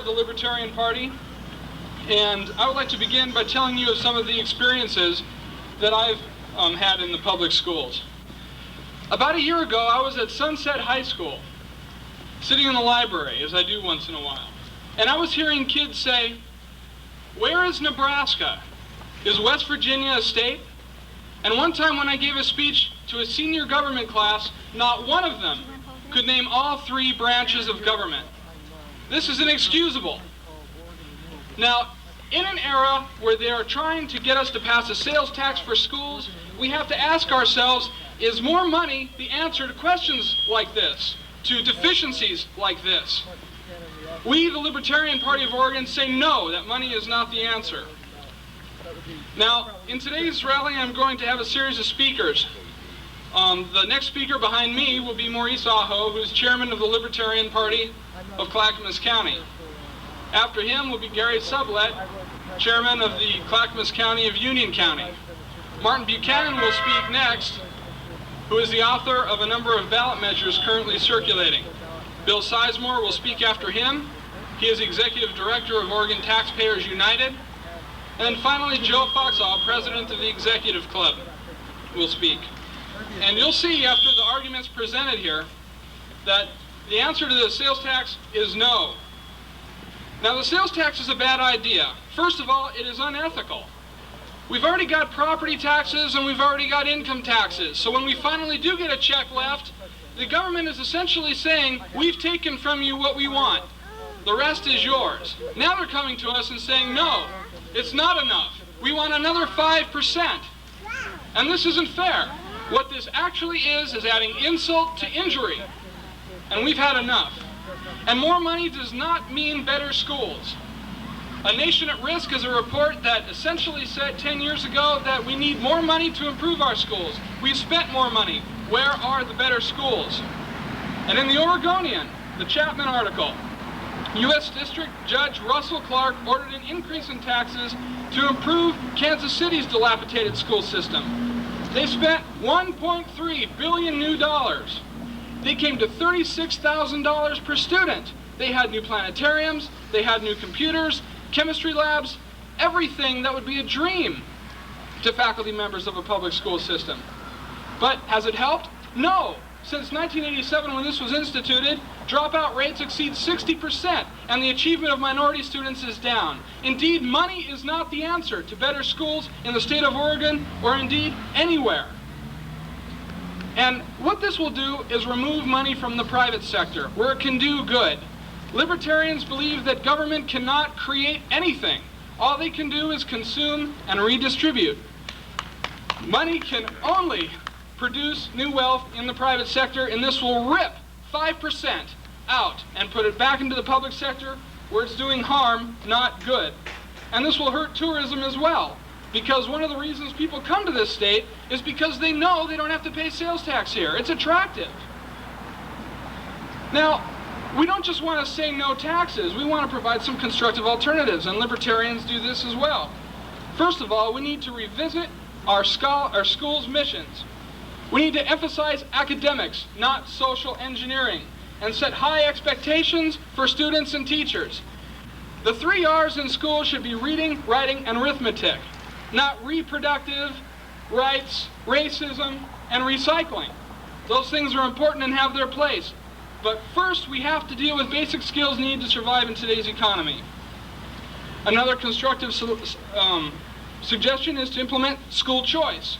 of the Libertarian Party, and I would like to begin by telling you of some of the experiences that I've had in the public schools. About a year ago, I was at Sunset High School, sitting in the library, as I do once in a while, and I was hearing kids say, "Where is Nebraska? Is West Virginia a state?" And one time when I gave a speech to a senior government class, not one of them could name all 3 branches of government. This is inexcusable. Now, in an era where they are trying to get us to pass a sales tax for schools, we have to ask ourselves, is more money the answer to questions like this, to deficiencies like this? We, the Libertarian Party of Oregon, say no, that money is not the answer. Now, in today's rally, I'm going to have a series of speakers. The next speaker behind me will be Maurice, who's chairman of the Libertarian Party of Clackamas County. After him will be Gary Sublette, chairman of the Clackamas County of Union County. Martin Buchanan will speak next, who is the author of a number of ballot measures currently circulating. Bill Sizemore will speak after him. He is executive director of Oregon Taxpayers United. And then finally, Joe Foxall, president of the Executive Club, will speak. And you'll see after the arguments presented here that the answer to the sales tax is no. Now, the sales tax is a bad idea. First of all, it is unethical. We've already got property taxes and we've already got income taxes. So when we finally do get a check left, the government is essentially saying, we've taken from you what we want. The rest is yours. Now they're coming to us and saying, no, it's not enough. We want another 5%. And this isn't fair. What this actually is adding insult to injury. And we've had enough. And more money does not mean better schools. A Nation at Risk is a report that essentially said 10 years ago that we need more money to improve our schools. We've spent more money. Where are the better schools? And in the Oregonian, the Chapman article, U.S. District Judge Russell Clark ordered an increase in taxes to improve Kansas City's dilapidated school system. They spent $1.3 billion new dollars. They came to $36,000 per student. They had new planetariums, they had new computers, chemistry labs, everything that would be a dream to faculty members of a public school system. But has it helped? No. Since 1987, when this was instituted, dropout rates exceed 60%, and the achievement of minority students is down. Indeed, money is not the answer to better schools in the state of Oregon, or indeed anywhere. And what this will do is remove money from the private sector, where it can do good. Libertarians believe that government cannot create anything. All they can do is consume and redistribute. Money can only produce new wealth in the private sector, and this will rip 5% out and put it back into the public sector where it's doing harm, not good. And this will hurt tourism as well, because one of the reasons people come to this state is because they know they don't have to pay sales tax here. It's attractive. Now, we don't just want to say no taxes, we want to provide some constructive alternatives, and libertarians do this as well. First of all, we need to revisit our school's missions. We need to emphasize academics, not social engineering, and set high expectations for students and teachers. The 3 R's in school should be reading, writing, and arithmetic, not reproductive, rights, racism, and recycling. Those things are important and have their place. But first, we have to deal with basic skills needed to survive in today's economy. Another constructive suggestion is to implement school choice.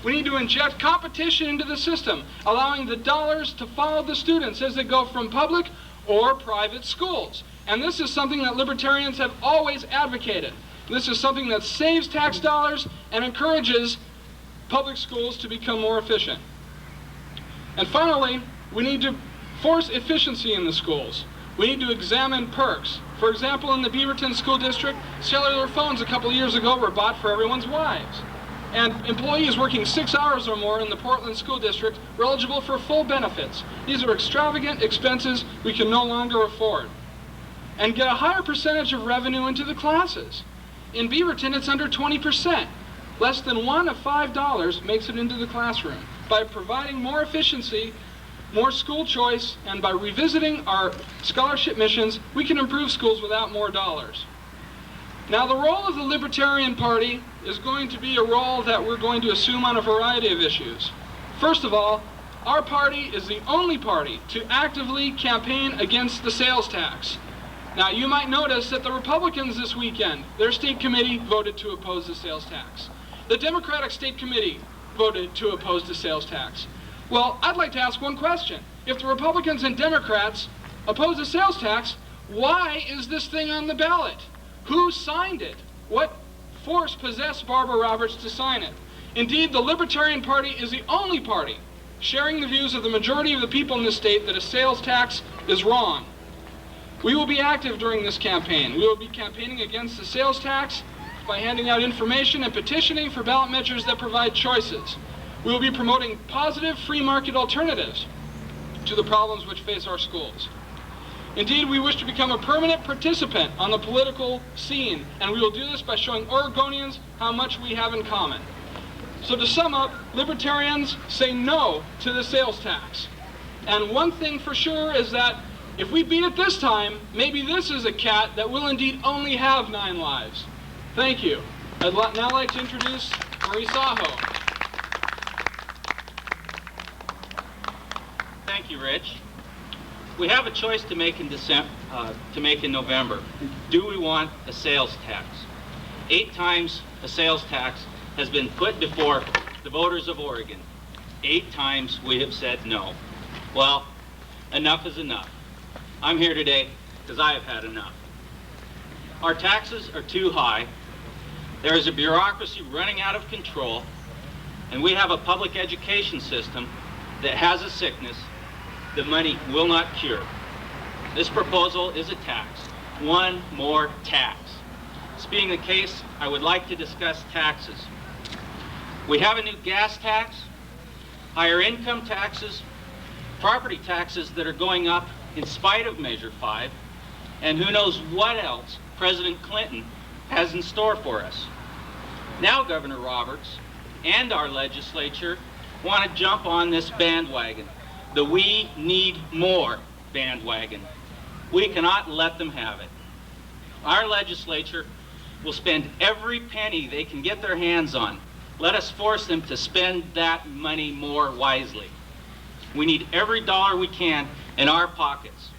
We need to inject competition into the system, allowing the dollars to follow the students as they go from public or private schools. And this is something that libertarians have always advocated. This is something that saves tax dollars and encourages public schools to become more efficient. And finally, we need to force efficiency in the schools. We need to examine perks. For example, in the Beaverton School District, cellular phones a couple of years ago were bought for everyone's wives. And employees working 6 hours or more in the Portland School District were eligible for full benefits. These are extravagant expenses we can no longer afford. And get a higher percentage of revenue into the classes. In Beaverton, it's under 20%. Less than $1 of $5 makes it into the classroom. By providing more efficiency, more school choice, and by revisiting our scholarship missions, we can improve schools without more dollars. Now, the role of the Libertarian Party is going to be a role that we're going to assume on a variety of issues. First of all, our party is the only party to actively campaign against the sales tax. Now, you might notice that the Republicans this weekend, their state committee voted to oppose the sales tax. The Democratic state committee voted to oppose the sales tax. Well, I'd like to ask one question. If the Republicans and Democrats oppose the sales tax, why is this thing on the ballot? Who signed it? What force possessed Barbara Roberts to sign it? Indeed, the Libertarian Party is the only party sharing the views of the majority of the people in this state that a sales tax is wrong. We will be active during this campaign. We will be campaigning against the sales tax by handing out information and petitioning for ballot measures that provide choices. We will be promoting positive free market alternatives to the problems which face our schools. Indeed, we wish to become a permanent participant on the political scene, and we will do this by showing Oregonians how much we have in common. So to sum up, Libertarians say no to the sales tax. And one thing for sure is that if we beat it this time, maybe this is a cat that will indeed only have 9 lives. Thank you. I'd now like to introduce Maurice. Thank you, Rich. We have a choice to make in November. Do we want a sales tax? 8 times a sales tax has been put before the voters of Oregon. 8 times we have said no. Well, enough is enough. I'm here today because I have had enough. Our taxes are too high. There is a bureaucracy running out of control, and we have a public education system that has a sickness that money will not cure. This proposal is a tax. One more tax. This being the case, I would like to discuss taxes. We have a new gas tax, higher income taxes, property taxes that are going up in spite of Measure 5, and who knows what else President Clinton has in store for us. Now Governor Roberts and our legislature want to jump on this bandwagon, the "we need more" bandwagon. We cannot let them have it. Our legislature will spend every penny they can get their hands on. Let us force them to spend that money more wisely. We need every dollar we can in our pockets,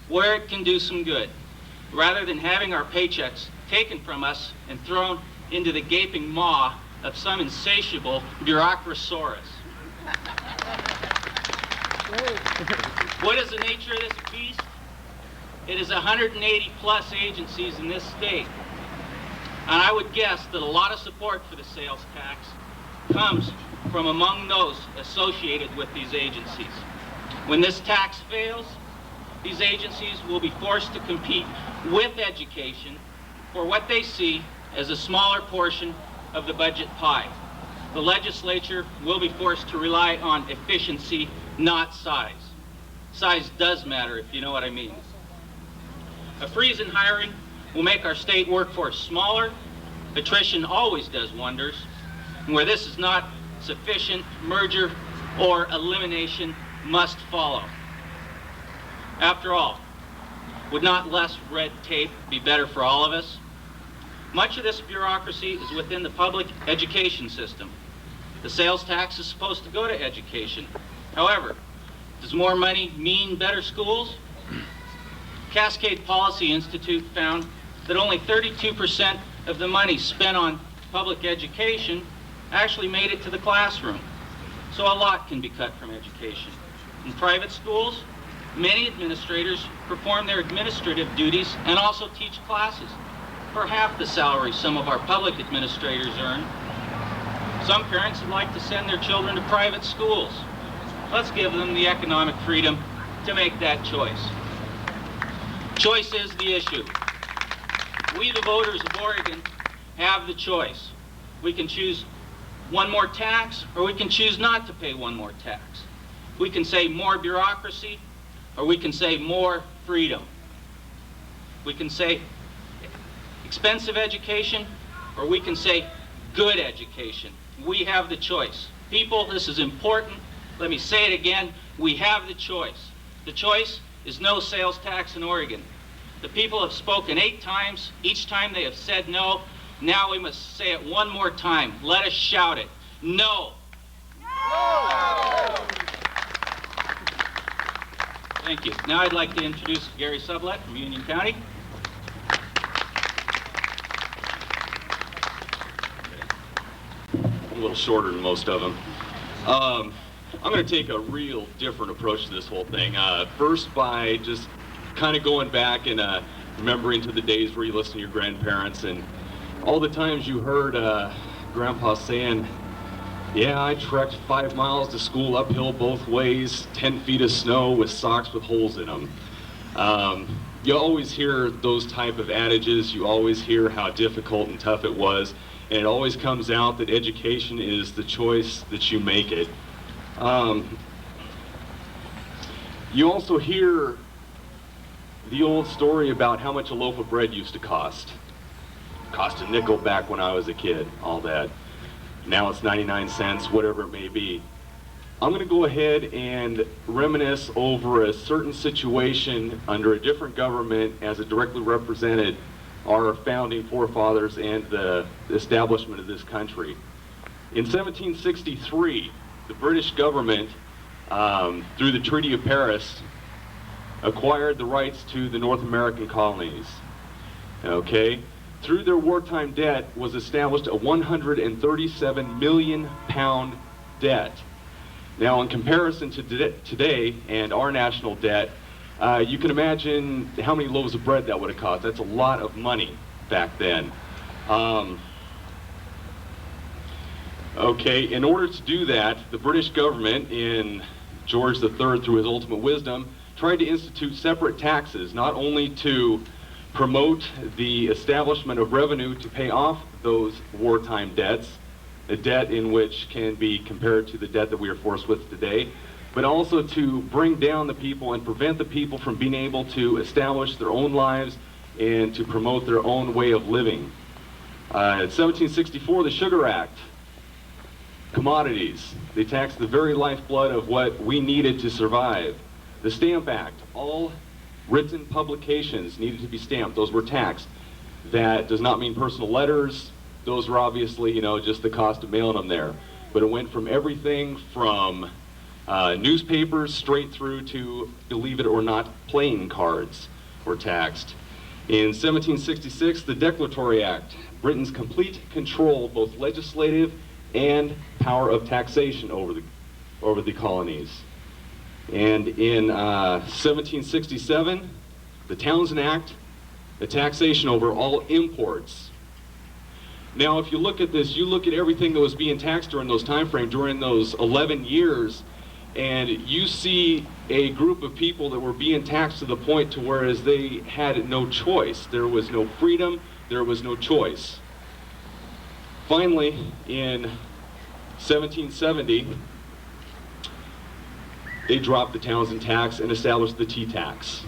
where it can do some good, rather than having our paychecks taken from us and thrown into the gaping maw of some insatiable bureaucrasaurus. What is the nature of this beast? It is 180 plus agencies in this state. And I would guess that a lot of support for the sales tax comes from among those associated with these agencies. When this tax fails, these agencies will be forced to compete with education for what they see as a smaller portion of the budget pie. The legislature will be forced to rely on efficiency, not size. Size does matter, if you know what I mean. A freeze in hiring will make our state workforce smaller. Attrition always does wonders. And where this is not sufficient, merger or elimination must follow. After all, would not less red tape be better for all of us? Much of this bureaucracy is within the public education system. The sales tax is supposed to go to education. However, does more money mean better schools? Cascade Policy Institute found that only 32% of the money spent on public education actually made it to the classroom. So a lot can be cut from education. In private schools, many administrators perform their administrative duties and also teach classes for half the salary some of our public administrators earn. Some parents would like to send their children to private schools. Let's give them the economic freedom to make that choice. Choice is the issue. We, the voters of Oregon, have the choice. We can choose one more tax, or we can choose not to pay one more tax. We can say more bureaucracy, or we can say more freedom. We can say expensive education, or we can say good education. We have the choice. People, this is important. Let me say it again. We have the choice. The choice is no sales tax in Oregon. The people have spoken 8 times. Each time they have said no. Now we must say it one more time. Let us shout it. No. No. Thank you. Now I'd like to introduce Gary Sublette from Union County. I'm a little shorter than most of them. I'm going to take a real different approach to this whole thing. First, by just kind of going back and remembering to the days where you listened to your grandparents and all the times you heard Grandpa saying, yeah, I trekked 5 miles to school uphill both ways, 10 feet of snow with socks with holes in them. You always hear those type of adages. You always hear how difficult and tough it was. And it always comes out that education is the choice that you make it. You also hear the old story about how much a loaf of bread used to cost. Cost a nickel back when I was a kid, all that. Now it's 99 cents, whatever it may be. I'm going to go ahead and reminisce over a certain situation under a different government as it directly represented our founding forefathers and the establishment of this country. In 1763, the British government, through the Treaty of Paris, acquired the rights to the North American colonies. Okay? Through their wartime debt was established a 137 million pound debt. Now, in comparison to today and our national debt, you can imagine how many loaves of bread that would have cost. That's a lot of money back then. Okay, in order to do that, the British government, in George III, through his ultimate wisdom, tried to institute separate taxes, not only to promote the establishment of revenue to pay off those wartime debts, a debt in which can be compared to the debt that we are forced with today, but also to bring down the people and prevent the people from being able to establish their own lives and to promote their own way of living. In 1764, the Sugar Act, commodities, they taxed the very lifeblood of what we needed to survive. The Stamp Act, all written publications needed to be stamped. Those were taxed. That does not mean personal letters. Those were obviously, just the cost of mailing them there. But it went from everything from newspapers straight through to, believe it or not, playing cards were taxed. In 1766, the Declaratory Act, Britain's complete control, both legislative and power of taxation over the colonies. And in 1767, the Townsend Act, the taxation over all imports. Now, if you look at this, you look at everything that was being taxed during those time frames, during those 11 years, and you see a group of people that were being taxed to the point to whereas they had no choice. There was no freedom, there was no choice. Finally, in 1770, they dropped the Townsend tax and established the tea tax.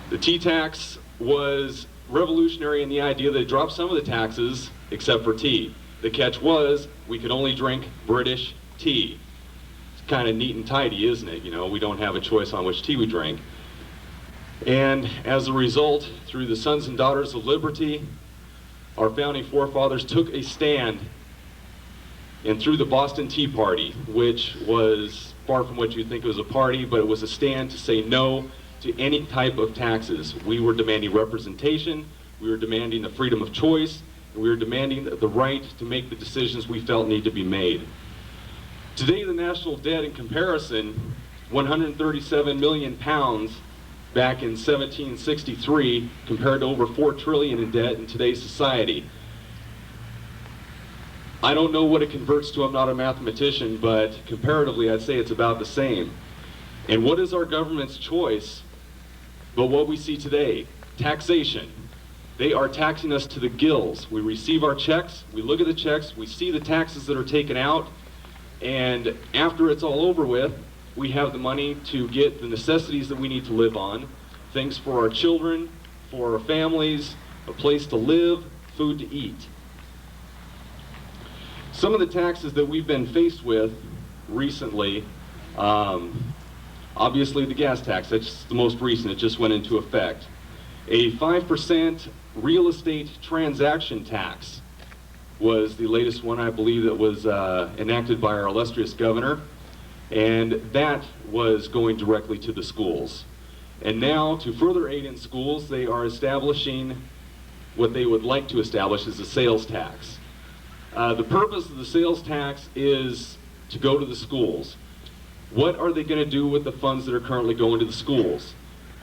The tea tax was revolutionary in the idea that it dropped some of the taxes except for tea. The catch was we could only drink British tea. It's kind of neat and tidy, isn't it? We don't have a choice on which tea we drink. And as a result, through the Sons and Daughters of Liberty, our founding forefathers took a stand, and through the Boston Tea Party, which was far from what you'd think it was a party, but it was a stand to say no to any type of taxes. We were demanding representation, we were demanding the freedom of choice, and we were demanding the right to make the decisions we felt need to be made. Today, the national debt, in comparison, 137 million pounds back in 1763, compared to over 4 trillion in debt in today's society. I don't know what it converts to, I'm not a mathematician, but comparatively I'd say it's about the same. And what is our government's choice but what we see today? Taxation. They are taxing us to the gills. We receive our checks, we look at the checks, we see the taxes that are taken out, and after it's all over with, we have the money to get the necessities that we need to live on, things for our children, for our families, a place to live, food to eat. Some of the taxes that we've been faced with recently Obviously the gas tax, that's the most recent, it just went into effect. A 5% real estate transaction tax was the latest one, I believe, that was enacted by our illustrious governor, and that was going directly to the schools. And now, to further aid in schools, they are establishing what they would like to establish as a sales tax. The purpose of the sales tax is to go to the schools. What are they going to do with the funds that are currently going to the schools?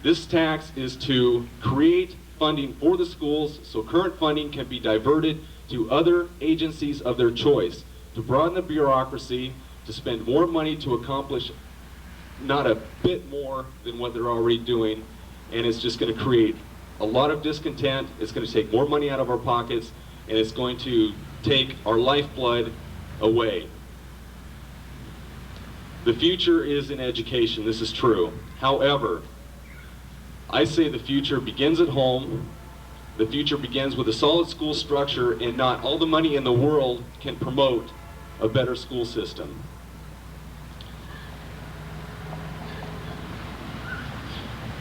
This tax is to create funding for the schools so current funding can be diverted to other agencies of their choice, to broaden the bureaucracy, to spend more money to accomplish not a bit more than what they're already doing, and it's just going to create a lot of discontent. It's going to take more money out of our pockets, and it's going to take our lifeblood away. The future is in education, this is true. However, I say the future begins at home. The future begins with a solid school structure, and not all the money in the world can promote a better school system.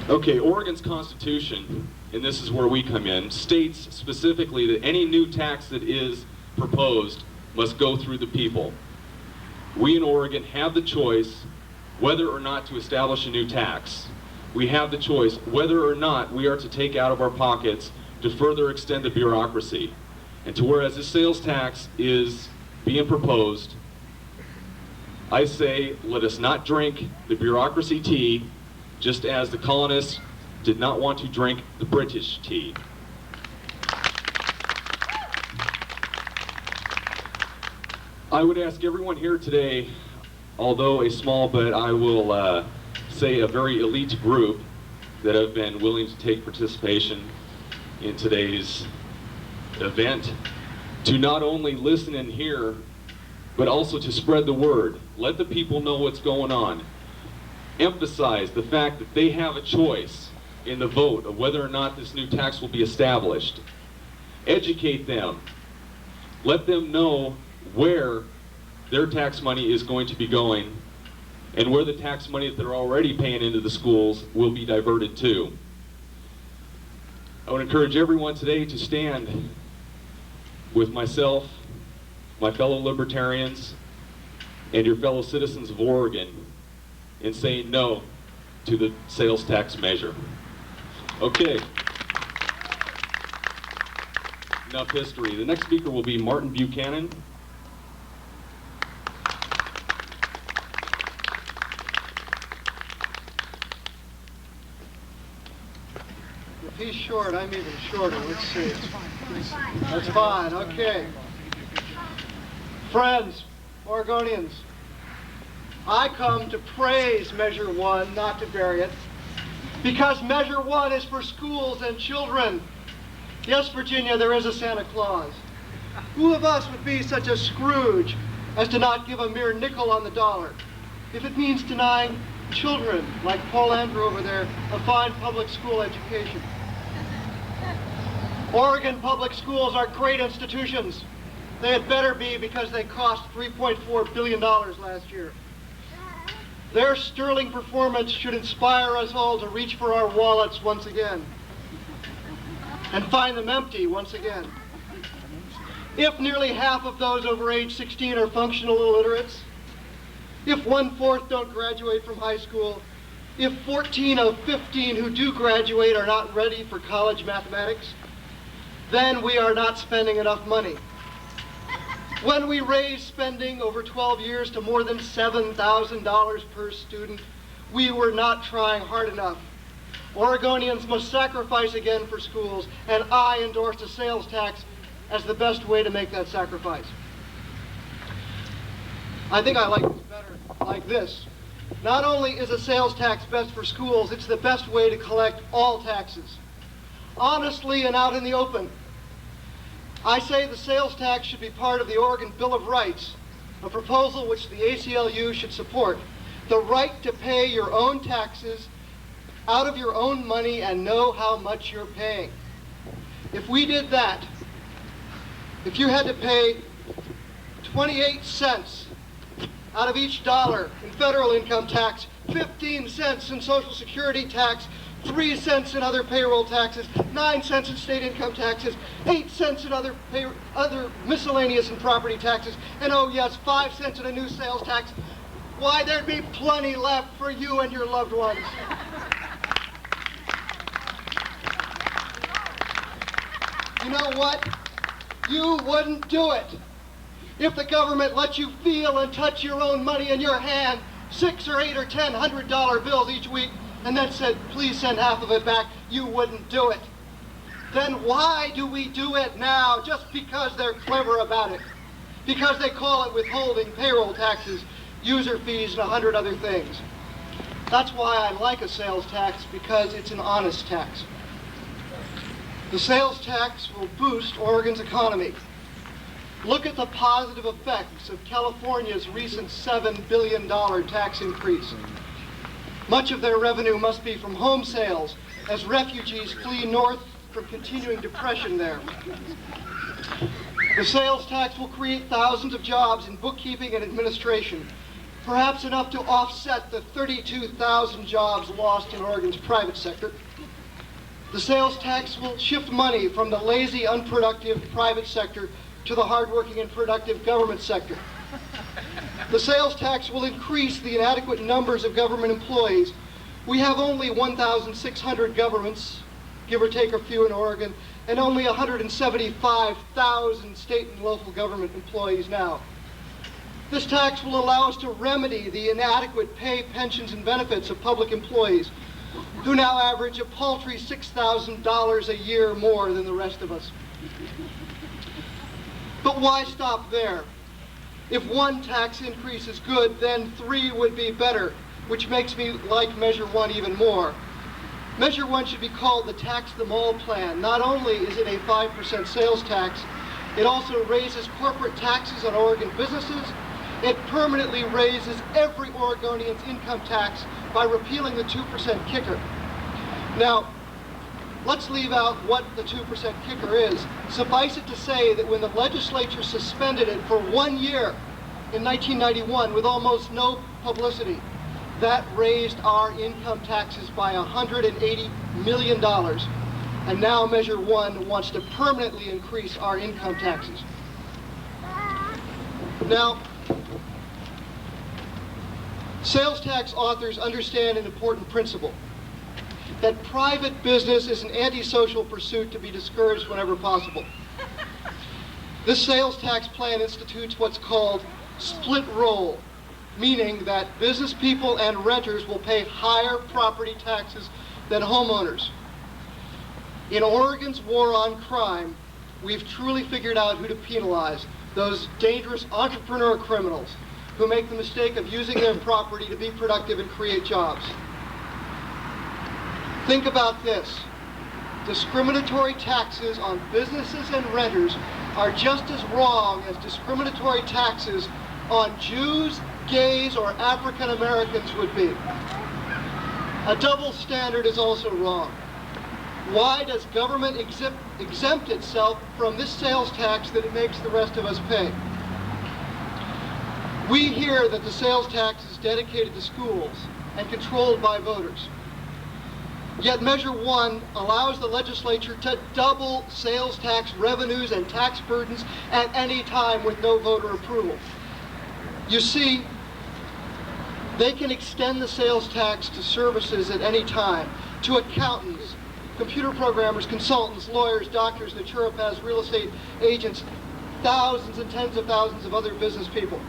Okay, Oregon's Constitution, and this is where we come in, states specifically that any new tax that is proposed must go through the people. We in Oregon have the choice whether or not to establish a new tax. We have the choice whether or not we are to take out of our pockets to further extend the bureaucracy. And to whereas this sales tax is being proposed, I say let us not drink the bureaucracy tea, just as the colonists did not want to drink the British tea. I would ask everyone here today, although a small, but I will say a very elite group that have been willing to take participation in today's event, to not only listen and hear, but also to spread the word. Let the people know what's going on. Emphasize the fact that they have a choice in the vote of whether or not this new tax will be established. Educate them. Let them know where their tax money is going to be going and where the tax money that they're already paying into the schools will be diverted to. I would encourage everyone today to stand with myself, my fellow libertarians, and your fellow citizens of Oregon in saying no to the sales tax measure. Okay. Enough history. The next speaker will be Martin Buchanan. If he's short, I'm even shorter. Let's see. That's fine. Okay. Friends, Oregonians, I come to praise Measure 1, not to bury it, because Measure 1 is for schools and children. Yes, Virginia, there is a Santa Claus. Who of us would be such a Scrooge as to not give a mere nickel on the dollar if it means denying children, like Paul Andrew over there, a fine public school education? Oregon public schools are great institutions. They had better be, because they cost $3.4 billion last year. Their sterling performance should inspire us all to reach for our wallets once again and find them empty once again. If nearly half of those over age 16 are functional illiterates, if 1/4 don't graduate from high school, if 14 of 15 who do graduate are not ready for college mathematics, then we are not spending enough money. When we raise spending over 12 years to more than $7,000 per student, we were not trying hard enough. Oregonians must sacrifice again for schools, and I endorse a sales tax as the best way to make that sacrifice. I think I like this better like this. Not only is a sales tax best for schools, it's the best way to collect all taxes, honestly and out in the open. I say the sales tax should be part of the Oregon Bill of Rights, a proposal which the ACLU should support. The right to pay your own taxes out of your own money and know how much you're paying. If we did that, if you had to pay 28 cents out of each dollar in federal income tax, 15 cents in Social Security tax, 3 cents in other payroll taxes, 9 cents in state income taxes, 8 cents in other miscellaneous and property taxes, and oh yes, 5 cents in a new sales tax. Why, there'd be plenty left for you and your loved ones. You know what? You wouldn't do it. If the government let you feel and touch your own money in your hand, $6 or $8 or $10 $100 bills each week, and then said, please send half of it back, you wouldn't do it. Then why do we do it now? Just because they're clever about it. Because they call it withholding, payroll taxes, user fees, and 100 other things. That's why I like a sales tax, because it's an honest tax. The sales tax will boost Oregon's economy. Look at the positive effects of California's recent $7 billion tax increase. Much of their revenue must be from home sales, as refugees flee north from continuing depression there. The sales tax will create thousands of jobs in bookkeeping and administration, perhaps enough to offset the 32,000 jobs lost in Oregon's private sector. The sales tax will shift money from the lazy, unproductive private sector to the hardworking and productive government sector. The sales tax will increase the inadequate numbers of government employees. We have only 1,600 governments, give or take a few in Oregon, and only 175,000 state and local government employees now. This tax will allow us to remedy the inadequate pay, pensions, and benefits of public employees, who now average a paltry $6,000 a year more than the rest of us. But why stop there? If one tax increase is good, then 3 would be better, which makes me like Measure 1 even more. Measure 1 should be called the Tax Them All plan. Not only is it a 5% sales tax, it also raises corporate taxes on Oregon businesses. It permanently raises every Oregonian's income tax by repealing the 2% kicker. Now, let's leave out what the 2% kicker is. Suffice it to say that when the legislature suspended it for 1 year in 1991 with almost no publicity, that raised our income taxes by $180 million. And now Measure 1 wants to permanently increase our income taxes. Now, sales tax authors understand an important principle, that private business is an antisocial pursuit to be discouraged whenever possible. This sales tax plan institutes what's called split roll, meaning that business people and renters will pay higher property taxes than homeowners. In Oregon's war on crime, we've truly figured out who to penalize, those dangerous entrepreneur criminals who make the mistake of using their property to be productive and create jobs. Think about this. Discriminatory taxes on businesses and renters are just as wrong as discriminatory taxes on Jews, gays, or African Americans would be. A double standard is also wrong. Why does government exempt itself from this sales tax that it makes the rest of us pay? We hear that the sales tax is dedicated to schools and controlled by voters. Yet Measure 1 allows the legislature to double sales tax revenues and tax burdens at any time with no voter approval. You see, they can extend the sales tax to services at any time, to accountants, computer programmers, consultants, lawyers, doctors, naturopaths, real estate agents, thousands and tens of thousands of other business people.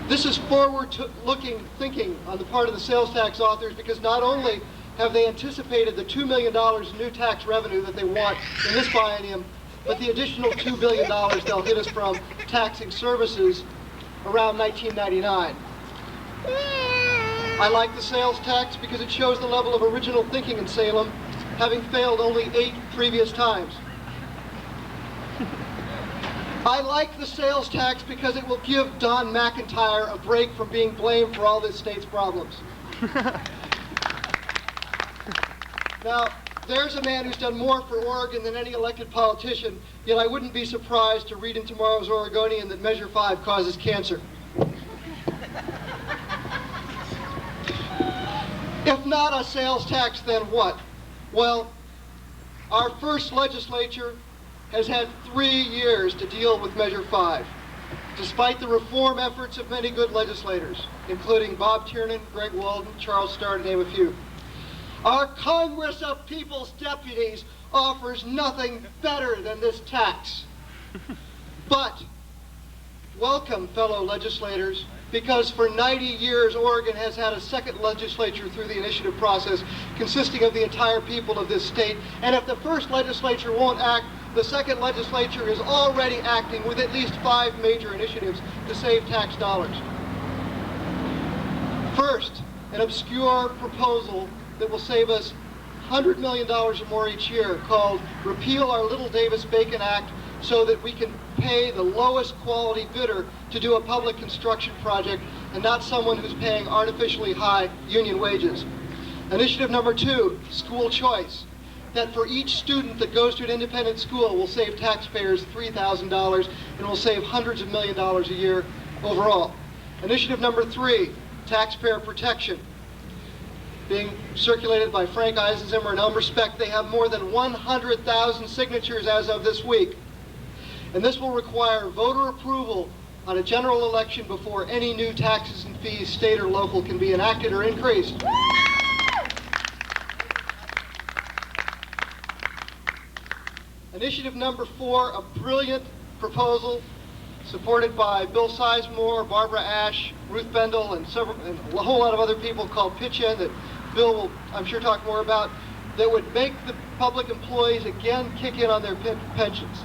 This is forward-looking thinking on the part of the sales tax authors, because not only have they anticipated the $2 million in new tax revenue that they want in this biennium, but the additional $2 billion they'll hit us from taxing services around 1999. I like the sales tax because it shows the level of original thinking in Salem, having failed only 8 previous times. I like the sales tax because it will give Don McIntyre a break from being blamed for all this state's problems. Now, there's a man who's done more for Oregon than any elected politician, yet I wouldn't be surprised to read in tomorrow's Oregonian that Measure 5 causes cancer. If not a sales tax, then what? Well, our first legislature has had 3 years to deal with Measure 5, despite the reform efforts of many good legislators, including Bob Tiernan, Greg Walden, Charles Starr, to name a few. Our Congress of People's Deputies offers nothing better than this tax. But welcome, fellow legislators, because for 90 years Oregon has had a second legislature through the initiative process consisting of the entire people of this state. And if the first legislature won't act, the second legislature is already acting with at least 5 major initiatives to save tax dollars. First, an obscure proposal that will save us $100 million or more each year, called Repeal Our Little Davis-Bacon Act, so that we can pay the lowest quality bidder to do a public construction project and not someone who's paying artificially high union wages. Initiative number 2, school choice, that for each student that goes to an independent school will save taxpayers $3,000 and will save hundreds of millions of dollars a year overall. Initiative number 3, taxpayer protection, being circulated by Frank Eisenzimmer and Elmer Speck. They have more than 100,000 signatures as of this week. And this will require voter approval on a general election before any new taxes and fees, state or local, can be enacted or increased. Initiative number 4, a brilliant proposal supported by Bill Sizemore, Barbara Ashe, Ruth Bendel, and a whole lot of other people, called Pitch-In, that Bill will, I'm sure, talk more about, that would make the public employees again kick in on their pensions.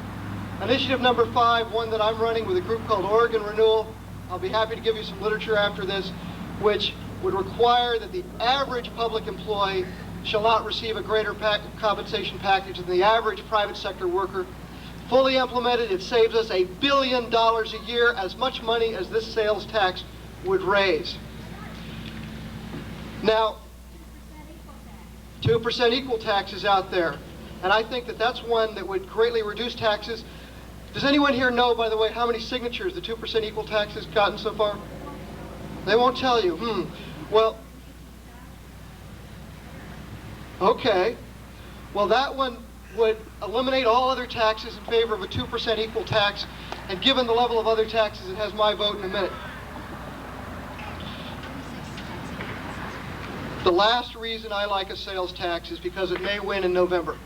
Initiative number 5, one that I'm running with a group called Oregon Renewal. I'll be happy to give you some literature after this, which would require that the average public employee shall not receive a greater compensation package than the average private sector worker. Fully implemented, it saves us $1 billion a year, as much money as this sales tax would raise. Now, 2% equal tax is out there, and I think that that's one that would greatly reduce taxes. Does anyone here know, by the way, how many signatures the 2% equal tax has gotten so far? They won't tell you. Well, okay. Well, that one would eliminate all other taxes in favor of a 2% equal tax, and given the level of other taxes, it has my vote in a minute. The last reason I like a sales tax is because it may win in November,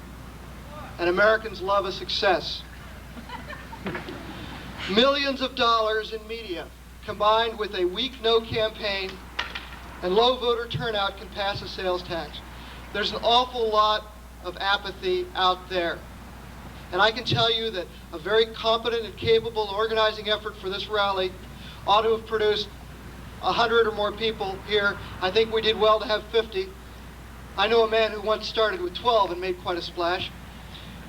and Americans love a success. Millions of dollars in media, combined with a weak no campaign and low voter turnout, can pass a sales tax. There's an awful lot of apathy out there. And I can tell you that a very competent and capable organizing effort for this rally ought to have produced 100 or more people here. I think we did well to have 50. I know a man who once started with 12 and made quite a splash.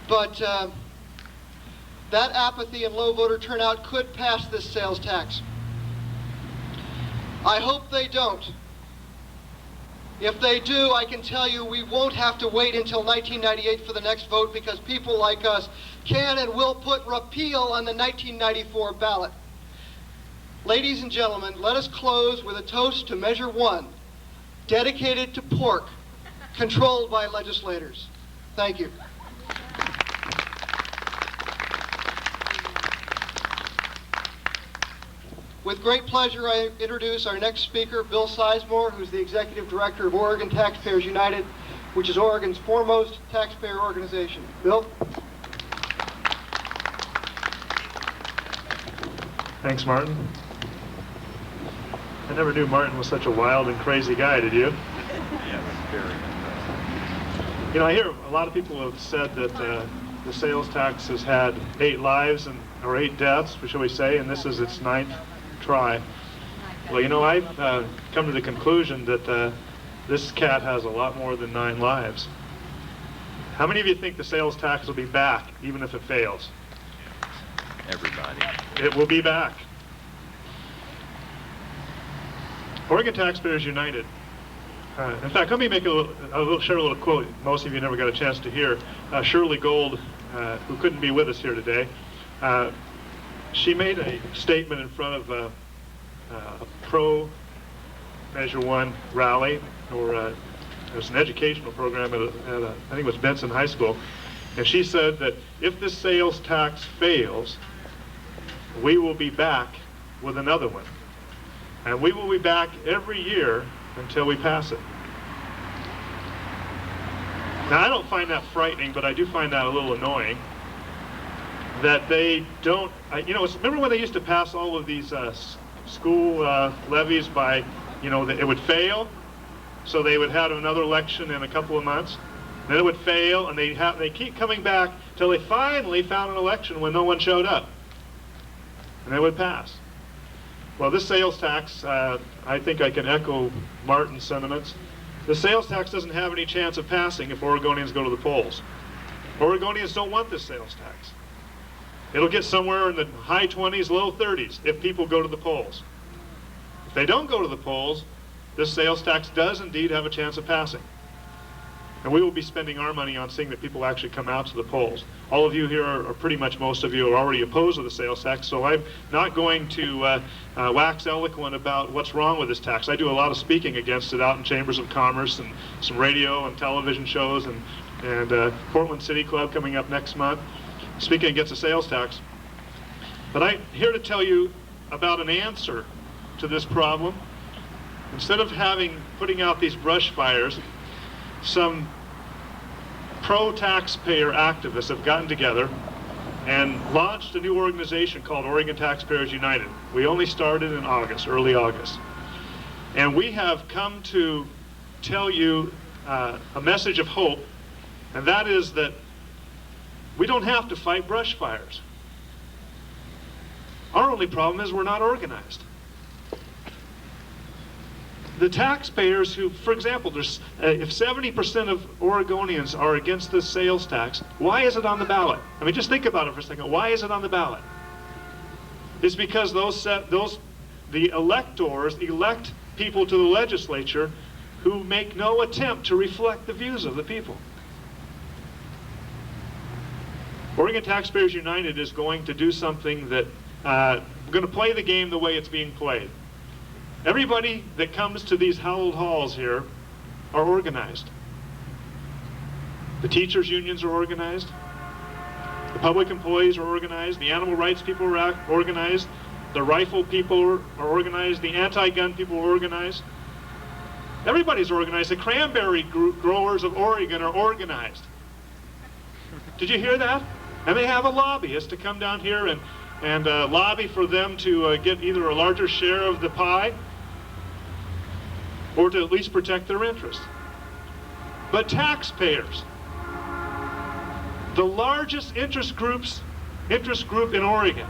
But that apathy and low voter turnout could pass this sales tax. I hope they don't. If they do, I can tell you we won't have to wait until 1998 for the next vote, because people like us can and will put repeal on the 1994 ballot. Ladies and gentlemen, let us close with a toast to Measure 1, dedicated to pork, controlled by legislators. Thank you. With great pleasure, I introduce our next speaker, Bill Sizemore, who's the Executive Director of Oregon Taxpayers United, which is Oregon's foremost taxpayer organization. Bill? Thanks, Martin. I never knew Martin was such a wild and crazy guy, did you? Yes, very impressive. You know, I hear a lot of people have said that the sales tax has had 8 lives or 8 deaths, shall we say, and this is its 9th try. Well, you know, I've come to the conclusion that this cat has a lot more than 9 lives. How many of you think the sales tax will be back, even if it fails? Everybody. It will be back. Oregon Taxpayers United. In fact, let me make share a little quote most of you never got a chance to hear. Shirley Gold, who couldn't be with us here today, she made a statement in front of a pro Measure 1 rally, or it was an educational program at I think it was Benson High School, and she said that if this sales tax fails, we will be back with another one. And we will be back every year until we pass it. Now, I don't find that frightening, but I do find that a little annoying that they don't, remember when they used to pass all of these school levies by, that it would fail, so they would have another election in a couple of months, then it would fail, and they keep coming back till they finally found an election when no one showed up, and they would pass. Well, this sales tax, I think I can echo Martin's sentiments. The sales tax doesn't have any chance of passing if Oregonians go to the polls. Oregonians don't want this sales tax. It'll get somewhere in the high 20s, low 30s if people go to the polls. If they don't go to the polls, this sales tax does indeed have a chance of passing. And we will be spending our money on seeing that people actually come out to the polls. All of you here are pretty much, most of you are already opposed to the sales tax, so I'm not going to wax eloquent about what's wrong with this tax. I do a lot of speaking against it out in chambers of commerce and some radio and television shows and Portland City Club coming up next month, speaking against the sales tax. But I'm here to tell you about an answer to this problem. Instead of putting out these brush fires, some pro-taxpayer activists have gotten together and launched a new organization called Oregon Taxpayers United. We only started in August, early August. And we have come to tell you a message of hope, and that is that we don't have to fight brush fires. Our only problem is we're not organized. The taxpayers who, for example, if 70% of Oregonians are against this sales tax, why is it on the ballot? I mean, just think about it for a second. Why is it on the ballot? It's because the electors elect people to the legislature who make no attempt to reflect the views of the people. Oregon Taxpayers United is going to do something that we're going to play the game the way it's being played. Everybody that comes to these hallowed halls here are organized. The teachers' unions are organized. The public employees are organized. The animal rights people are organized. The rifle people are organized. The anti-gun people are organized. Everybody's organized. The cranberry growers of Oregon are organized. Did you hear that? And they have a lobbyist to come down here and lobby for them to get either a larger share of the pie or to at least protect their interests. But taxpayers, the largest interest group in Oregon,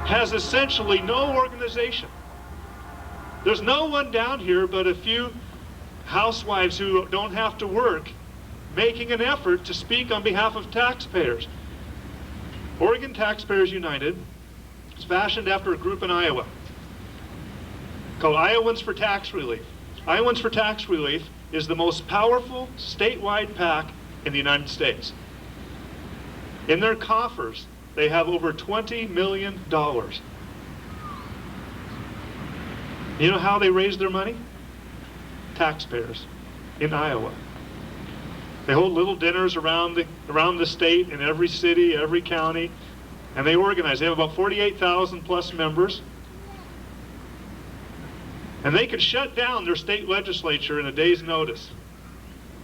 has essentially no organization. There's no one down here but a few housewives who don't have to work making an effort to speak on behalf of taxpayers. Oregon Taxpayers United is fashioned after a group in Iowa called Iowans for Tax Relief. Iowans for Tax Relief is the most powerful statewide PAC in the United States. In their coffers, they have over $20 million. You know how they raise their money? Taxpayers in Iowa. They hold little dinners around the state, in every city, every county, and they organize. They have about 48,000 plus members. And they could shut down their state legislature in a day's notice.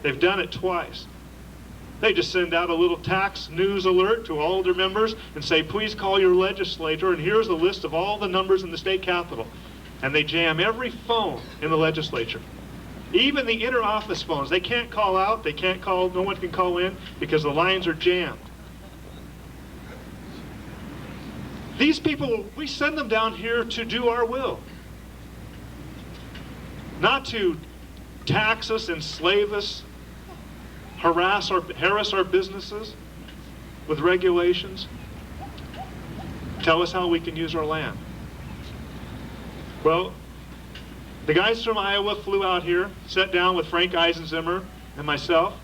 They've done it twice. They just send out a little tax news alert to all their members and say, please call your legislator, and here's a list of all the numbers in the state capitol. And they jam every phone in the legislature. Even the inter-office phones. They can't call out, they can't call, no one can call in because the lines are jammed. These people, we send them down here to do our will. Not to tax us, enslave us, harass our businesses with regulations, tell us how we can use our land. Well, the guys from Iowa flew out here, sat down with Frank Eisenzimmer and myself.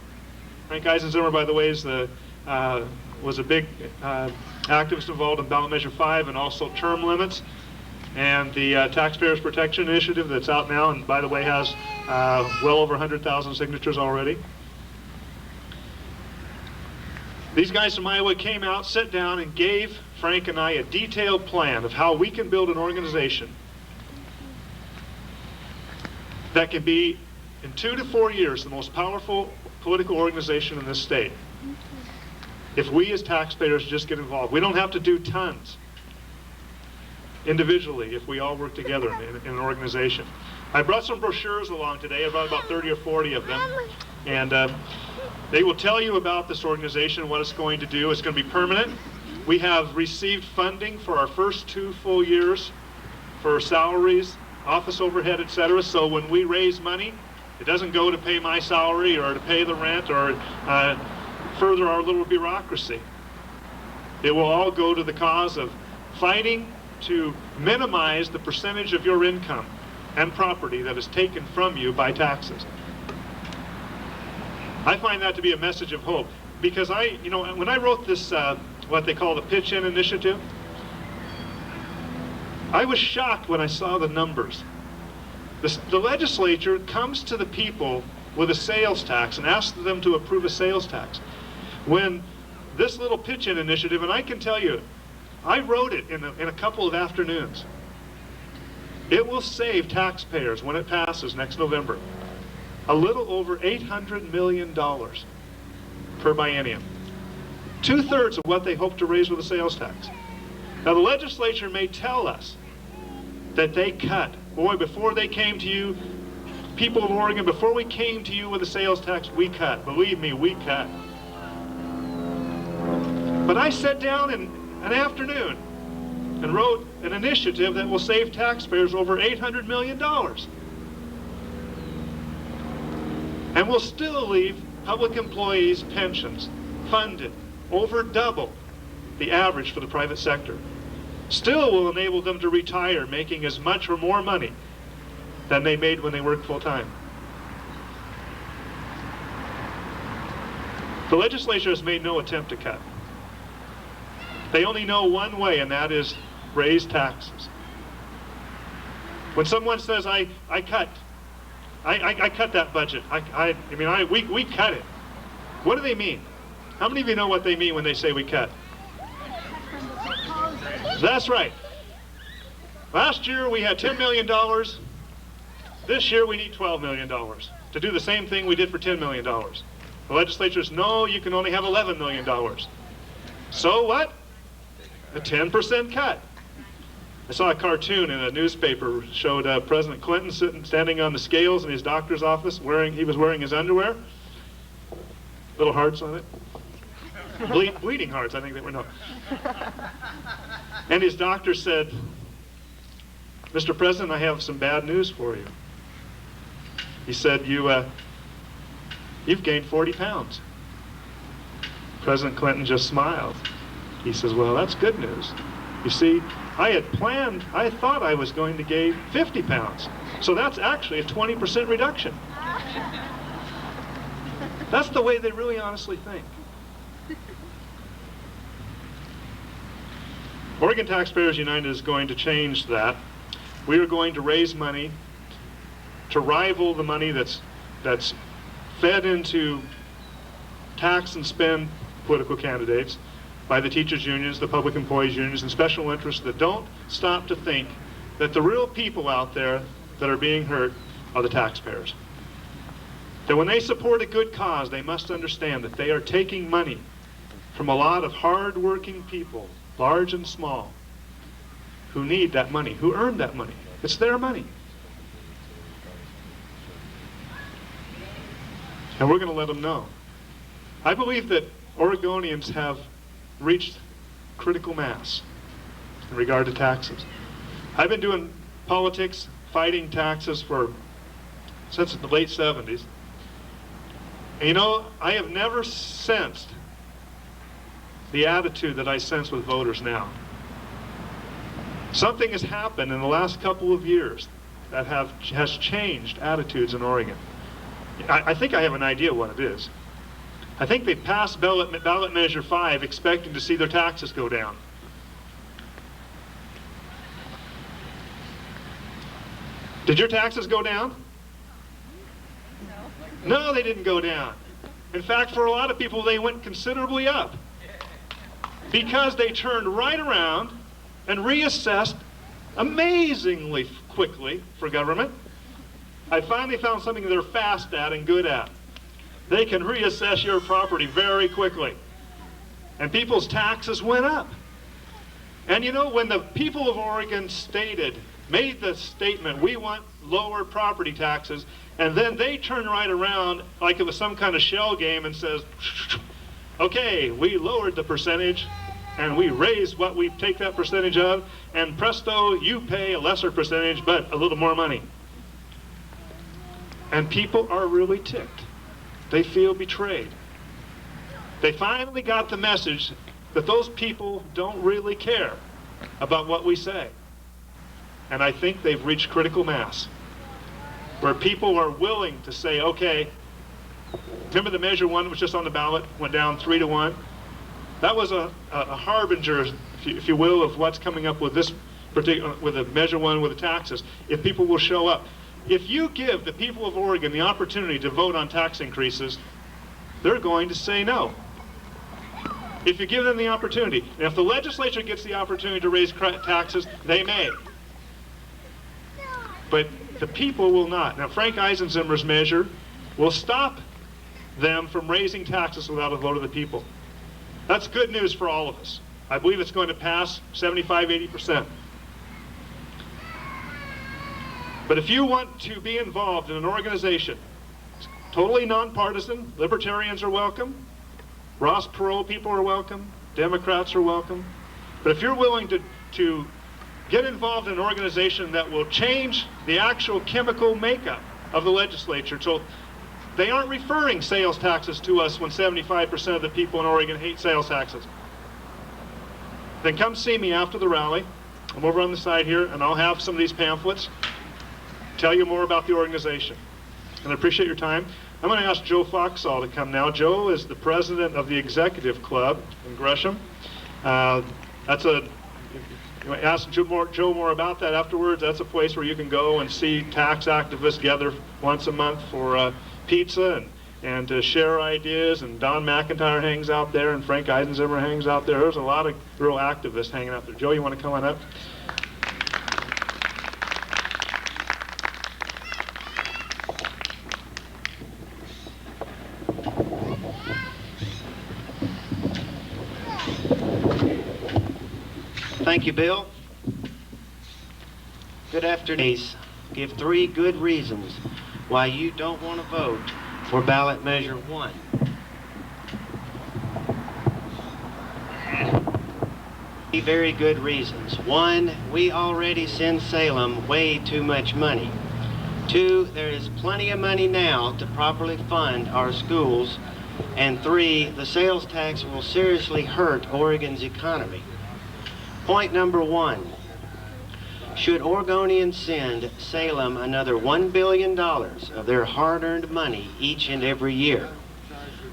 Frank Eisenzimmer, by the way, was a big activist involved in Ballot Measure 5 and also term limits. and the Taxpayers Protection Initiative that's out now, and by the way has well over 100,000 signatures already. These guys from Iowa came out, sat down, and gave Frank and I a detailed plan of how we can build an organization that can be, in 2 to 4 years, the most powerful political organization in this state. If we as taxpayers just get involved. We don't have to do tons individually if we all work together in an organization. I brought some brochures along today. I brought about 30 or 40 of them. And they will tell you about this organization, what it's going to do. It's going to be permanent. We have received funding for our first 2 full years for salaries, office overhead, etc. So when we raise money, it doesn't go to pay my salary or to pay the rent or further our little bureaucracy. It will all go to the cause of fighting to minimize the percentage of your income and property that is taken from you by taxes. I find that to be a message of hope because when I wrote this, what they call the pitch-in initiative, I was shocked when I saw the numbers. The legislature comes to the people with a sales tax and asks them to approve a sales tax. When this little pitch-in initiative, and I can tell you, I wrote it in a couple of afternoons. It will save taxpayers, when it passes next November, a little over $800 million per biennium. 2/3 of what they hope to raise with a sales tax. Now the legislature may tell us that they cut. Boy, before they came to you, people of Oregon, before we came to you with a sales tax, we cut. Believe me, we cut. But I sat down in an afternoon and wrote an initiative that will save taxpayers over $800 million. And will still leave public employees' pensions funded over double the average for the private sector. Still will enable them to retire making as much or more money than they made when they worked full-time. The legislature has made no attempt to cut. They only know one way, and that is raise taxes. When someone says, I cut that budget, we cut it. What do they mean? How many of you know what they mean when they say we cut? That's right. Last year we had $10 million. This year we need $12 million to do the same thing we did for $10 million. The legislatures, no, you can only have $11 million. So what? A 10% cut. I saw a cartoon in a newspaper showed President Clinton standing on the scales in his doctor's office. He was wearing his underwear. Little hearts on it. Bleeding hearts, I think they were. No. And his doctor said, "Mr. President, I have some bad news for you." He said, "You've gained 40 pounds." President Clinton just smiled. He says, "Well, that's good news. You see, I thought I was going to gain 50 pounds. So that's actually a 20% reduction." That's the way they really honestly think. Oregon Taxpayers United is going to change that. We are going to raise money to rival the money that's fed into tax and spend political candidates by the teachers' unions, the public employees' unions, and special interests that don't stop to think that the real people out there that are being hurt are the taxpayers. That when they support a good cause, they must understand that they are taking money from a lot of hard-working people, large and small, who need that money, who earned that money. It's their money. And we're going to let them know. I believe that Oregonians have reached critical mass in regard to taxes. I've been doing politics, fighting taxes since the late 70s. And you know, I have never sensed the attitude that I sense with voters now. Something has happened in the last couple of years that has changed attitudes in Oregon. I think I have an idea what it is. I think they passed Ballot Measure 5 expecting to see their taxes go down. Did your taxes go down? No, they didn't go down. In fact, for a lot of people, they went considerably up because they turned right around and reassessed amazingly quickly for government. I finally found something they're fast at and good at. They can reassess your property very quickly. And people's taxes went up. And you know, when the people of Oregon made the statement, we want lower property taxes, and then they turn right around like it was some kind of shell game and says, okay, we lowered the percentage and we raised what we take that percentage of, and presto, you pay a lesser percentage but a little more money. And people are really ticked. They feel betrayed. They finally got the message that those people don't really care about what we say. And I think they've reached critical mass, where people are willing to say, okay, remember the Measure 1 was just on the ballot, went down 3-1? That was a harbinger, if you will, of what's coming up with this particular, with the Measure 1 with the taxes, if people will show up. If you give the people of Oregon the opportunity to vote on tax increases, they're going to say no. If you give them the opportunity. And if the legislature gets the opportunity to raise taxes, they may. But the people will not. Now, Frank Eisenzimer's measure will stop them from raising taxes without a vote of the people. That's good news for all of us. I believe it's going to pass 75–80%. But if you want to be involved in an organization, totally nonpartisan, libertarians are welcome, Ross Perot people are welcome, Democrats are welcome. But if you're willing to get involved in an organization that will change the actual chemical makeup of the legislature, so they aren't referring sales taxes to us when 75% of the people in Oregon hate sales taxes, then come see me after the rally. I'm over on the side here, and I'll have some of these pamphlets, tell you more about the organization. And I appreciate your time. I'm going to ask Joe Foxall to come now. Joe is the president of the executive club in Gresham. Ask Joe more about that afterwards. That's a place where you can go and see tax activists gather once a month for pizza and to share ideas. And Don McIntyre hangs out there, and Frank Eisenzimer hangs out there. There's a lot of real activists hanging out there. Joe, you want to come on up? Thank you, Bill. Good afternoon. Give 3 good reasons why you don't want to vote for Ballot Measure 1. Very good reasons. 1, we already send Salem way too much money. 2, there is plenty of money now to properly fund our schools. And 3, the sales tax will seriously hurt Oregon's economy. Point number 1, should Oregonians send Salem another $1 billion of their hard-earned money each and every year?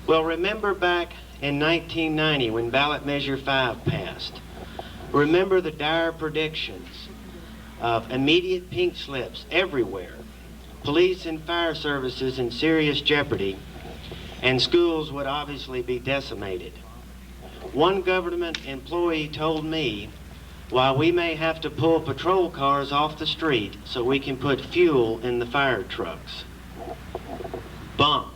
Well, remember back in 1990 when Ballot Measure 5 passed. Remember the dire predictions of immediate pink slips everywhere, police and fire services in serious jeopardy, and schools would obviously be decimated. One government employee told me, while we may have to pull patrol cars off the street so we can put fuel in the fire trucks. Bunk.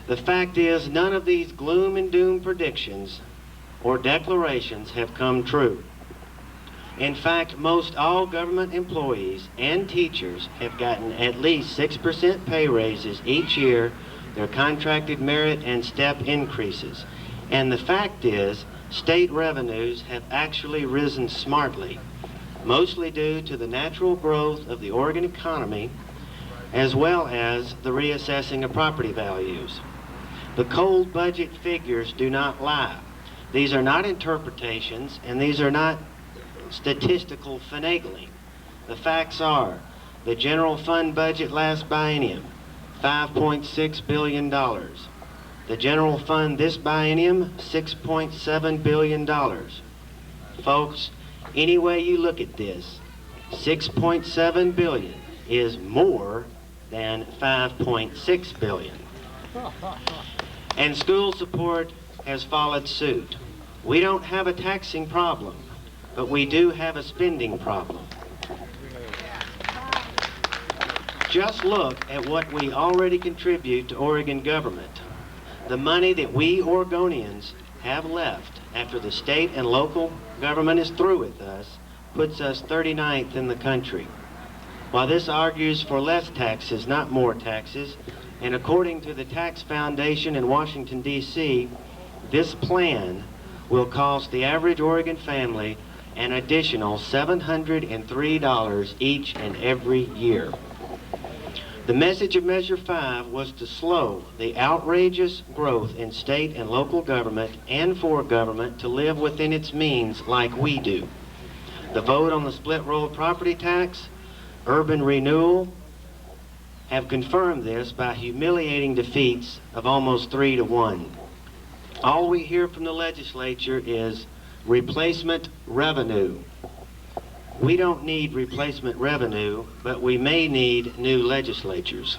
The fact is, none of these gloom and doom predictions or declarations have come true. In fact, most all government employees and teachers have gotten at least 6% pay raises each year, their contracted merit and step increases. And the fact is, state revenues have actually risen smartly, mostly due to the natural growth of the Oregon economy, as well as the reassessing of property values. The cold budget figures do not lie. These are not interpretations, and these are not statistical finagling. The facts are, the general fund budget last biennium, $5.6 billion. The general fund this biennium, $6.7 billion. Folks, any way you look at this, $6.7 billion is more than $5.6 billion. And school support has followed suit. We don't have a taxing problem, but we do have a spending problem. Just look at what we already contribute to Oregon government. The money that we Oregonians have left after the state and local government is through with us puts us 39th in the country. While this argues for less taxes, not more taxes, and according to the Tax Foundation in Washington, D.C., this plan will cost the average Oregon family an additional $703 each and every year. The message of Measure 5 was to slow the outrageous growth in state and local government and for government to live within its means like we do. The vote on the split roll property tax, urban renewal, have confirmed this by humiliating defeats of almost 3-1. All we hear from the legislature is replacement revenue. We don't need replacement revenue, but we may need new legislatures.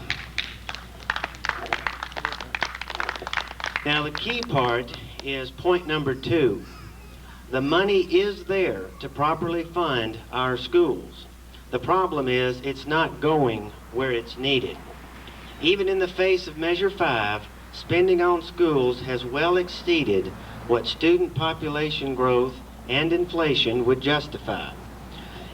Now the key part is point number 2. The money is there to properly fund our schools. The problem is it's not going where it's needed. Even in the face of Measure 5, spending on schools has well exceeded what student population growth and inflation would justify.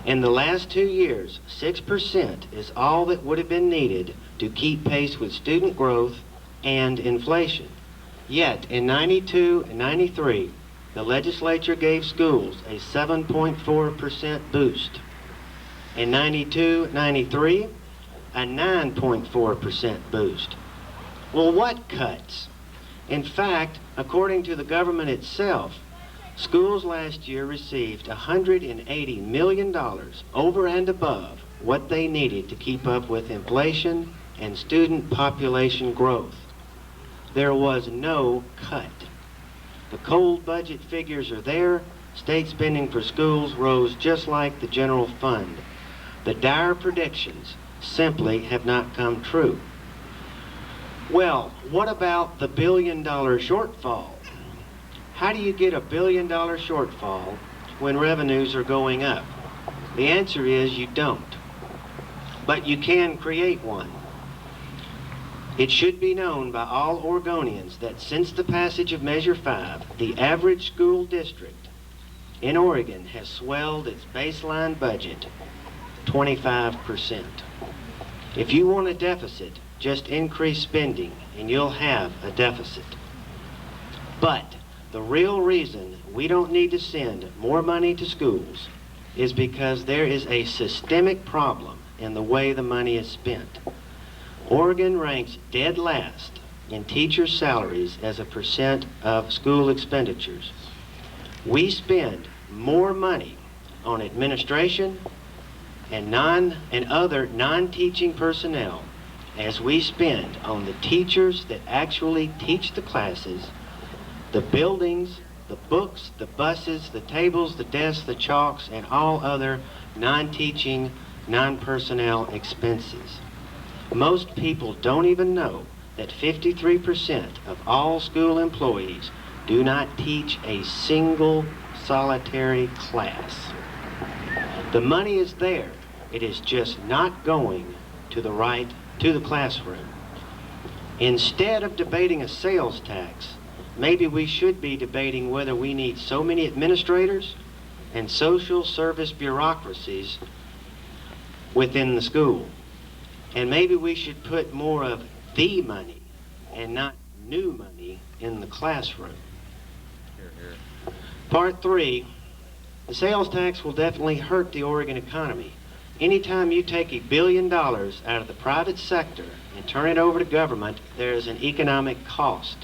In the last 2 years, 6% is all that would have been needed to keep pace with student growth and inflation. Yet, in 92 and 93, the legislature gave schools a 7.4% boost. In 92-93, a 9.4% boost. Well, what cuts? In fact, according to the government itself, schools last year received $180 million over and above what they needed to keep up with inflation and student population growth. There was no cut. The cold budget figures are there. State spending for schools rose just like the general fund. The dire predictions simply have not come true. Well, what about the $1 billion shortfall? How do you get a $1 billion shortfall when revenues are going up? The answer is you don't. But you can create one. It should be known by all Oregonians that since the passage of Measure 5, the average school district in Oregon has swelled its baseline budget 25%. If you want a deficit, just increase spending and you'll have a deficit. But the real reason we don't need to send more money to schools is because there is a systemic problem in the way the money is spent. Oregon ranks dead last in teachers' salaries as a percent of school expenditures. We spend more money on administration and other non-teaching personnel as we spend on the teachers that actually teach the classes, the buildings, the books, the buses, the tables, the desks, the chalks, and all other non-teaching, non-personnel expenses. Most people don't even know that 53% of all school employees do not teach a single solitary class. The money is there. It is just not going to the classroom. Instead of debating a sales tax, maybe we should be debating whether we need so many administrators and social service bureaucracies within the school. And maybe we should put more of the money and not new money in the classroom. Here, here. Part 3, the sales tax will definitely hurt the Oregon economy. Anytime you take $1 billion out of the private sector and turn it over to government, there is an economic cost.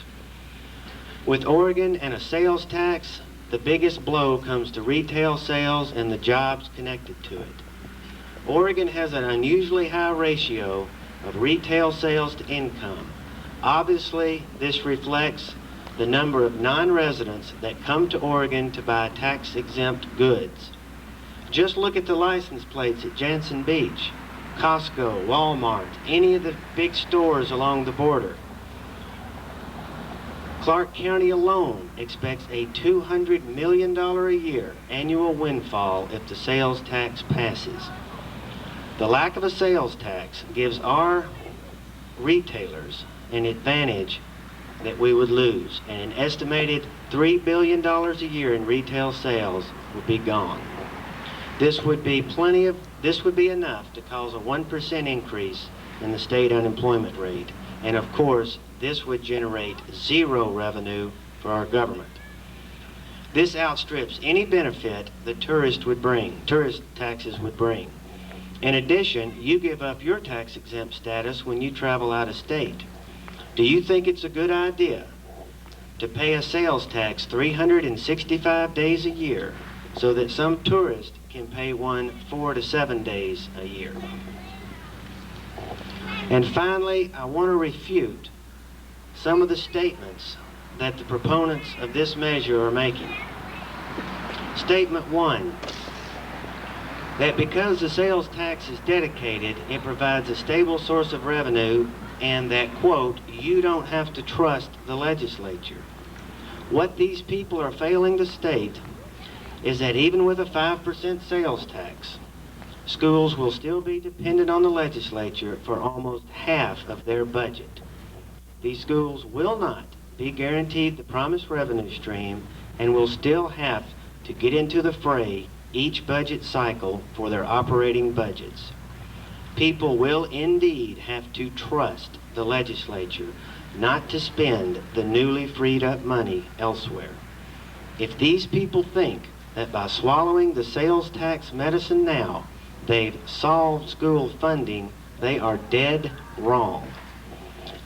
With Oregon and a sales tax, the biggest blow comes to retail sales and the jobs connected to it. Oregon has an unusually high ratio of retail sales to income. Obviously, this reflects the number of non-residents that come to Oregon to buy tax-exempt goods. Just look at the license plates at Jansen Beach. Costco, Walmart, any of the big stores along the border. Clark County alone expects a $200 million a year annual windfall if the sales tax passes. The lack of a sales tax gives our retailers an advantage that we would lose, and an estimated $3 billion a year in retail sales would be gone. This would be enough to cause a 1% increase in the state unemployment rate, and of course this would generate zero revenue for our government. This outstrips any benefit the tourist taxes would bring. In addition, you give up your tax-exempt status when you travel out of state. Do you think it's a good idea to pay a sales tax 365 days a year so that some tourist can pay one 4 to 7 days a year? And finally, I want to refute some of the statements that the proponents of this measure are making. Statement 1, that because the sales tax is dedicated, it provides a stable source of revenue, and that, quote, you don't have to trust the legislature. What these people are failing to state is that even with a 5% sales tax, schools will still be dependent on the legislature for almost half of their budget. These schools will not be guaranteed the promised revenue stream and will still have to get into the fray each budget cycle for their operating budgets. People will indeed have to trust the legislature not to spend the newly freed up money elsewhere. If these people think that by swallowing the sales tax medicine now, they've solved school funding, they are dead wrong.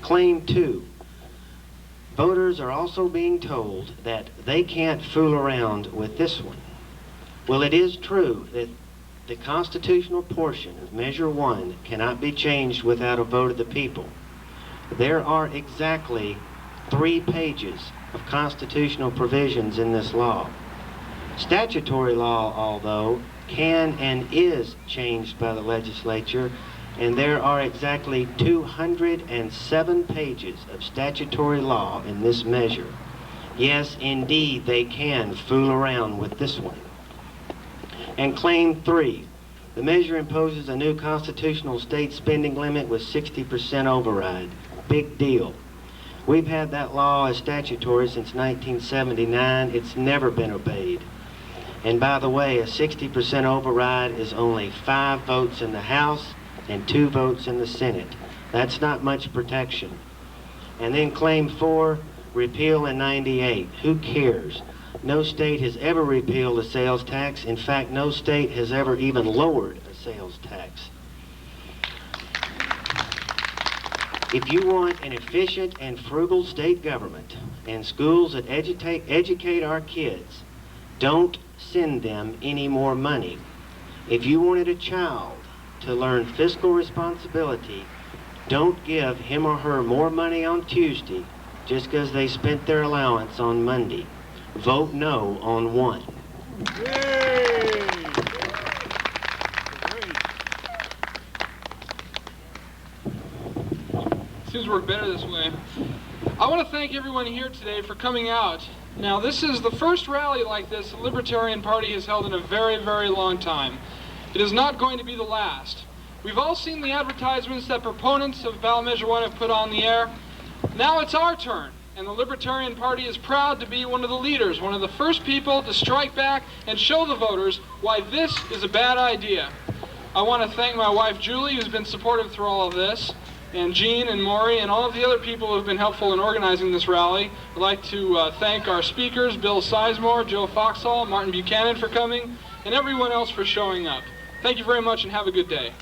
Claim 2. Voters are also being told that they can't fool around with this one. Well, it is true that the constitutional portion of Measure 1 cannot be changed without a vote of the people. There are exactly 3 pages of constitutional provisions in this law. Statutory law, although, can and is changed by the legislature, and there are exactly 207 pages of statutory law in this measure. Yes, indeed, they can fool around with this one. And Claim 3, the measure imposes a new constitutional state spending limit with 60% override. Big deal. We've had that law as statutory since 1979. It's never been obeyed. And by the way, a 60% override is only 5 votes in the House and 2 votes in the Senate. That's not much protection. And then Claim 4, repeal in '98. Who cares? No state has ever repealed a sales tax. In fact, no state has ever even lowered a sales tax. If you want an efficient and frugal state government and schools that educate our kids, don't send them any more money. If you wanted a child to learn fiscal responsibility, don't give him or her more money on Tuesday just because they spent their allowance on Monday. Vote no on 1. Seems to work better this way. I want to thank everyone here today for coming out. Now, this is the first rally like this the Libertarian Party has held in a very, very long time. It is not going to be the last. We've all seen the advertisements that proponents of Ballot Measure 1 have put on the air. Now it's our turn, and the Libertarian Party is proud to be one of the leaders, one of the first people to strike back and show the voters why this is a bad idea. I want to thank my wife Julie, who's been supportive through all of this, and Jean and Maury and all of the other people who have been helpful in organizing this rally. I'd like to thank our speakers, Bill Sizemore, Joe Foxall, Martin Buchanan for coming, and everyone else for showing up. Thank you very much and have a good day.